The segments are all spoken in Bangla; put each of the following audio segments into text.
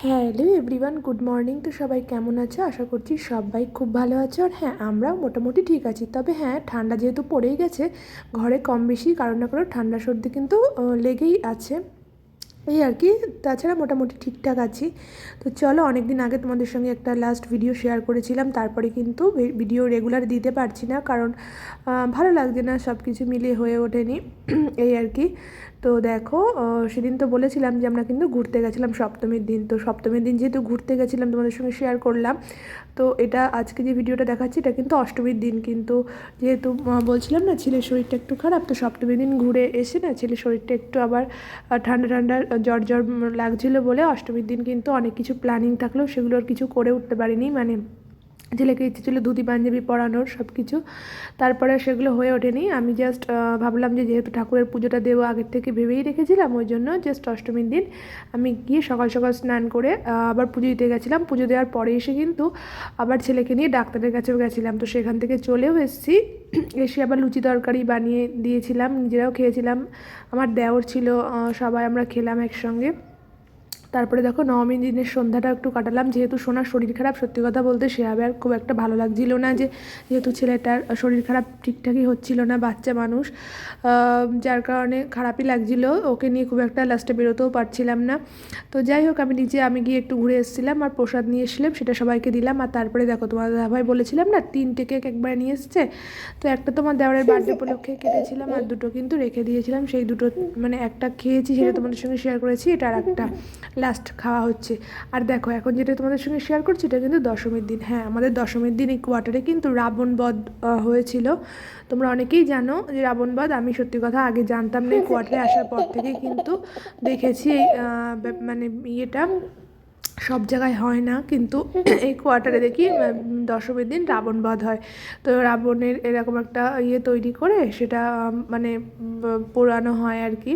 Hello everyone, good morning. তো সবাই কেমন আছো? আশা করছি সবাই খুব ভালো আছো। আর হ্যাঁ, আমরাও মোটামুটি ঠিক আছি। তবে হ্যাঁ, ঠান্ডা যেহেতু পড়েই গেছে, ঘরে কম বেশি কারো না কারো ঠান্ডা সর্দি কিন্তু লেগেই আছে, এই আর কি। তাছাড়া মোটামুটি ঠিকঠাক আছি। তো চলো, অনেক দিন আগে তোমাদের সঙ্গে একটা লাস্ট ভিডিও শেয়ার করেছিলাম, তারপরে কিন্তু ভিডিও রেগুলার দিতে পারছি না, কারণ ভালো লাগছে না, সব কিছু মিলিয়ে হয়ে ওঠেনি এই আর কি। তো দেখো, সেদিন তো বলেছিলাম যে আমরা কিন্তু ঘুরতে গেছিলাম সপ্তমীর দিন। তো সপ্তমীর দিন যেহেতু ঘুরতে গেছিলাম, তোমাদের সঙ্গে শেয়ার করলাম। তো এটা আজকে যে ভিডিওটা দেখাচ্ছি এটা কিন্তু অষ্টমীর দিন। কিন্তু যেহেতু বলছিলাম না ছেলের শরীরটা একটু খারাপ, তো সপ্তমীর দিন ঘুরে এসে না ছেলের শরীরটা একটু আবার ঠান্ডা ঠান্ডা জ্বর জ্বর লাগছিলো বলে অষ্টমীর দিন কিন্তু অনেক কিছু প্ল্যানিং থাকলেও সেগুলো আর কিছু করে উঠতে পারিনি। মানে ছেলেকে ইচ্ছে ছিল ধুতি পাঞ্জাবি পরানোর সব কিছু, তারপরে সেগুলো হয়ে ওঠেনি। আমি জাস্ট ভাবলাম যে যেহেতু ঠাকুরের পুজোটা দেবো আগের থেকে ভেবেই রেখেছিলাম, ওই জন্য জাস্ট অষ্টমীর দিন আমি গিয়ে সকাল সকাল স্নান করে আবার পুজো দিতে গেছিলাম। পুজো দেওয়ার পরে এসে কিন্তু আবার ছেলেকে নিয়ে ডাক্তারের কাছেও গেছিলাম। তো সেখান থেকে চলেও এসেছি, এসে আবার লুচি তরকারি বানিয়ে দিয়েছিলাম, নিজেরাও খেয়েছিলাম, আমার দেওর ছিল, সবাই আমরা খেলাম একসঙ্গে। তারপরে দেখো নবমী দিনের সন্ধ্যাটা একটু কাটালাম। যেহেতু সোনার শরীর খারাপ, সত্যি কথা বলতে সে আর খুব একটা ভালো লাগছিল না, যে যেহেতু ছেলেটার শরীর খারাপ ঠিকঠাকই হচ্ছিল না, বাচ্চা মানুষ, যার কারণে খারাপই লাগছিল, ওকে নিয়ে খুব একটা লাস্টে বেরোতেও পারছিলাম না। তো যাই হোক, আমি গিয়ে একটু ঘুরে এসেছিলাম আর প্রসাদ নিয়ে এসেছিলাম, সেটা সবাইকে দিলাম। আর তারপরে দেখো, তোমার দাদাভাই বলেছিলাম না 3টে কেক একবার নিয়ে এসছে, তো একটা তোমার দেওয়ারের বার্থডে উপলক্ষে কেটেছিলাম, আর দুটো কিন্তু রেখে দিয়েছিলাম। সেই দুটো মানে একটা খেয়েছি, সেটা তোমাদের সঙ্গে শেয়ার করেছি, এটা আর একটা লাস্ট খাওয়া হচ্ছে। আর দেখো, এখন যেটা তোমাদের সঙ্গে শেয়ার করছি এটা কিন্তু দশমীর দিন। হ্যাঁ, আমাদের দশমীর দিন এই কোয়ার্টারে কিন্তু রাবণ বধ হয়েছিল। তোমরা অনেকেই জানো যে রাবণ বধ, আমি সত্যি কথা আগে জানতাম না, এই কোয়ার্টারে আসার পর থেকেই কিন্তু দেখেছি মানে ইয়েটা সব জায়গায় হয় না, কিন্তু এই কোয়ার্টারে দেখি দশমীর দিন রাবণ বধ হয়। তো রাবণের এরকম একটা ইয়ে তৈরি করে সেটা মানে পোড়ানো হয় আর কি।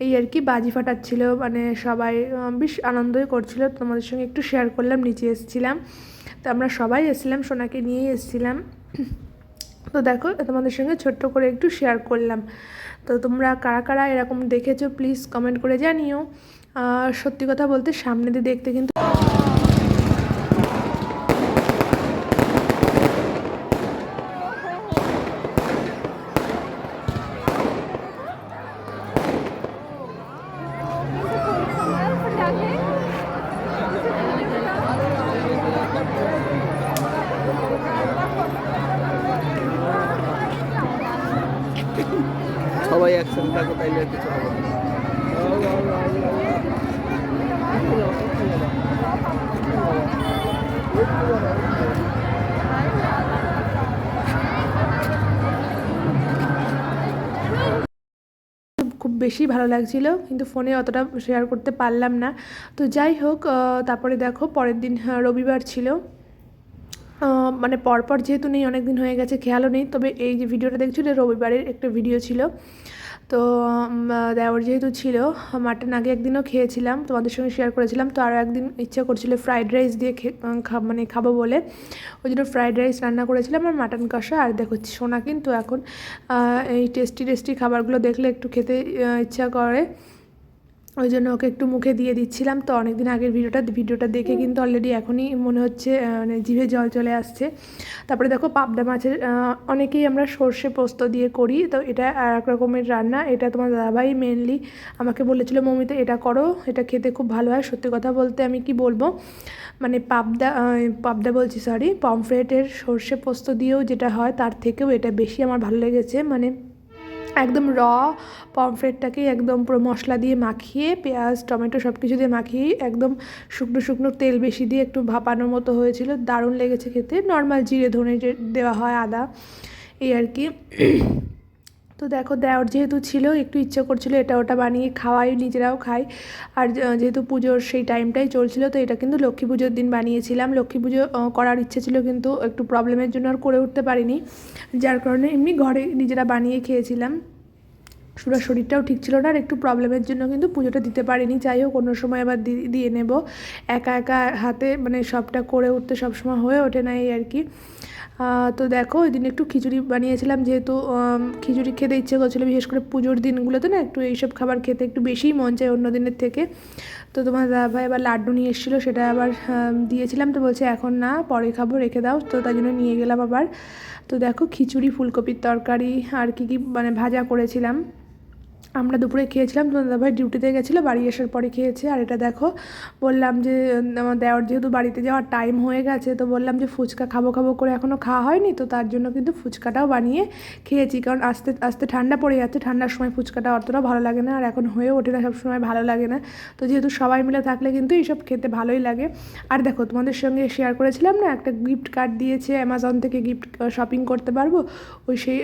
এই আর কি, বাজি ফাটাচ্ছিল, মানে সবাই বেশ আনন্দই করছিল। তোমাদের সঙ্গে একটু শেয়ার করলাম, নিচে এসেছিলাম, তো আমরা সবাই এসেছিলাম, সোনাকে নিয়েই এসেছিলাম। তো দেখো, তোমাদের সঙ্গে ছোট্ট করে একটু শেয়ার করলাম। তো তোমরা কারা কারা এরকম দেখেছো প্লিজ কমেন্ট করে জানিও। সত্যি কথা বলতে সামনে দিয়ে দেখতে কিন্তু সবাই একসাথে থাকো, তাইলে আর কিছু হবে না। খুব বেশি ভালো লাগছিল, কিন্তু ফোনে অতটা শেয়ার করতে পারলাম না। তো যাই হোক, তারপরে দেখো পরের দিন রবিবার ছিল। মানে পরপর যেহেতু নেই, অনেক দিন হয়ে গেছে, খেয়ালও নেই। তবে এই যে ভিডিওটা দেখছো এটা রবিবারের একটা ভিডিও ছিল। তো দেওর যেহেতু ছিল, মাটন আগে একদিনও খেয়েছিলাম, তোমাদের সঙ্গে শেয়ার করেছিলাম। তো আরও একদিন ইচ্ছা করছিল ফ্রাইড রাইস দিয়ে মানে খাবো বলে, ওই জন্য ফ্রাইড রাইস রান্না করেছিলাম আর মাটন কষা। আর দেখো সোনা কিন্তু এখন এই টেস্টি টেস্টি খাবারগুলো দেখলে একটু খেতে ইচ্ছা করে, ওই জন্য ওকে একটু মুখে দিয়ে দিচ্ছিলাম। তো অনেক দিন আগের ভিডিওটা দেখে কিন্তু অলরেডি এখনই মনে হচ্ছে মানে জিভে জল চলে আসছে। তারপরে দেখো পাবদা মাছের, অনেকেই আমরা সর্ষে পোস্ত দিয়ে করি, তো এটা আর এক রকমের রান্না। এটা তোমার দাদাভাই মেনলি আমাকে বলেছিল, মমিতে এটা করো, এটা খেতে খুব ভালো হয়। সত্যি কথা বলতে আমি কি বলবো, মানে পাবদা বলছি সরি, পমফ্রেটের সর্ষে পোস্ত দিয়েও যেটা হয় তার থেকেও এটা বেশি আমার ভালো লেগেছে। মানে একদম পমফ্রেটটাকেই একদম পুরো মশলা দিয়ে মাখিয়ে, পেঁয়াজ টমেটো সব কিছু দিয়ে মাখিয়ে একদম শুকনো শুকনো তেল বেশি দিয়ে একটু ভাপানোর মতো হয়েছিল, দারুণ লেগেছে খেতে। নর্মাল জিরে ধনে যে দেওয়া হয়, আদা, এই আর কি। তো দেখো, দেওর যেহেতু ছিল একটু ইচ্ছে করছিলো এটা ওটা বানিয়ে খাওয়াই, নিজেরাও খাই। আর যেহেতু পুজোর সেই টাইমটাই চলছিল, তো এটা কিন্তু লক্ষ্মী পুজোর দিন বানিয়েছিলাম। লক্ষ্মী পুজো করার ইচ্ছে ছিল, কিন্তু একটু প্রবলেমের জন্য আর করে উঠতে পারিনি, যার কারণে এমনি ঘরে নিজেরা বানিয়ে খেয়েছিলাম। সুরার শরীরটাও ঠিক ছিল না, আর একটু প্রবলেমের জন্য কিন্তু পুজোটা দিতে পারিনি। যাই হোক, অন্য সময় আবার দিয়ে নেব। একা একা হাতে মানে সবটা করে উঠতে সবসময় হয়ে ওঠে না, এই আর কি। তো দেখো, ওই দিন একটু খিচুড়ি বানিয়েছিলাম, যেহেতু খিচুড়ি খেতে ইচ্ছে করছিলো, বিশেষ করে পুজোর দিনগুলোতে না একটু এইসব খাবার খেতে একটু বেশিই মন চায় অন্য দিনের থেকে। তো তোমার দাদাভাই আবার লাড্ডু নিয়ে এসেছিলো, সেটা আবার দিয়েছিলাম, তো বলছে এখন না, পরে খাবো, রেখে দাও, তো তাই জন্য নিয়ে গেলাম আবার। তো দেখো খিচুড়ি, ফুলকপির তরকারি আর কী মানে ভাজা করেছিলাম। আমরা দুপুরে খেয়েছিলাম, তোমার দাদাভাই ডিউটিতে গেছিলো, বাড়ি আসার পরে খেয়েছে। আর এটা দেখো, বললাম যে আমার দেওর যেহেতু বাড়িতে যাওয়ার টাইম হয়ে গেছে, তো বললাম যে ফুচকা খাবো খাবো করে এখনও খাওয়া হয়নি, তো তার জন্য কিন্তু ফুচকাটাও বানিয়ে খেয়েছি, কারণ আস্তে আস্তে ঠান্ডা পড়ে যাচ্ছে, ঠান্ডার সময় ফুচকাটা অতটাও ভালো লাগে না, আর এখন হয়ে ওঠে না সব সময় ভালো লাগে না। তো যেহেতু সবাই মিলে থাকলে কিন্তু এইসব খেতে ভালোই লাগে। আর দেখো, তোমাদের সঙ্গে শেয়ার করেছিলাম না, একটা গিফট কার্ড দিয়েছে অ্যামাজন থেকে, গিফট শপিং করতে পারবো, ওই সেই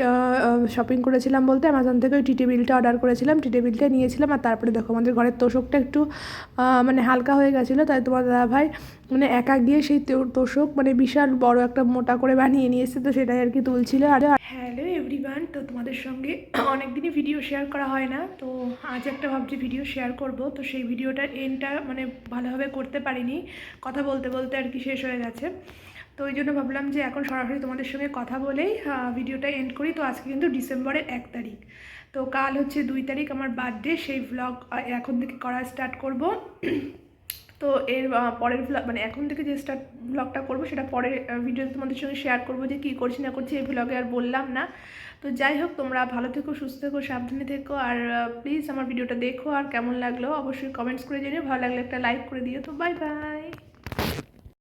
শপিং করেছিলাম বলতে অ্যামাজন থেকে ওই টি টেবিলটা অর্ডার করেছিলাম, টি টেবিলটা নিয়েছিলাম। আর তারপরে দেখো আমাদের ঘরের তোষকটা একটু মানে হালকা হয়ে গেছিলো, তাই তোমার দাদাভাই মানে একা গিয়ে সেই তোষক মানে বিশাল বড় একটা মোটা করে বানিয়ে নিয়ে এসেছে, তো সেটাই আর কি তুলছিল। আর হ্যালো এভরিওয়ান, তো তোমাদের সঙ্গে অনেকদিনই ভিডিও শেয়ার করা হয় না, তো আজ একটা ভাবছি ভিডিও শেয়ার করব। তো সেই ভিডিওটার এন্ডটা মানে ভালোভাবে করতে পারিনি, কথা বলতে বলতে আর কি শেষ হয়ে গেছে। তো ওই জন্য ভাবলাম যে এখন সরাসরি তোমাদের সঙ্গে কথা বলেই ভিডিওটা এন্ড করি। তো আজকে কিন্তু ডিসেম্বরের 1 তারিখ, তো কাল হচ্ছে 2 তারিখ আমার বার্থডে, সেই ভ্লগ এখন থেকে করা স্টার্ট করব। তো এর পরের ভ্লগ মানে এখন থেকে যে ভ্লগটা করবো সেটা পরের ভিডিওতে তোমাদের সঙ্গে শেয়ার করবো যে কী করছি না করছি, এই ভ্লগে আর বললাম না। তো যাই হোক, তোমরা ভালো থেকো, সুস্থ থেকো, সাবধানে থেকো, আর প্লিজ আমার ভিডিওটা দেখো, আর কেমন লাগলো অবশ্যই কমেন্টস করে জানিও, ভালো লাগলে একটা লাইক করে দিও। তো বাই বাই।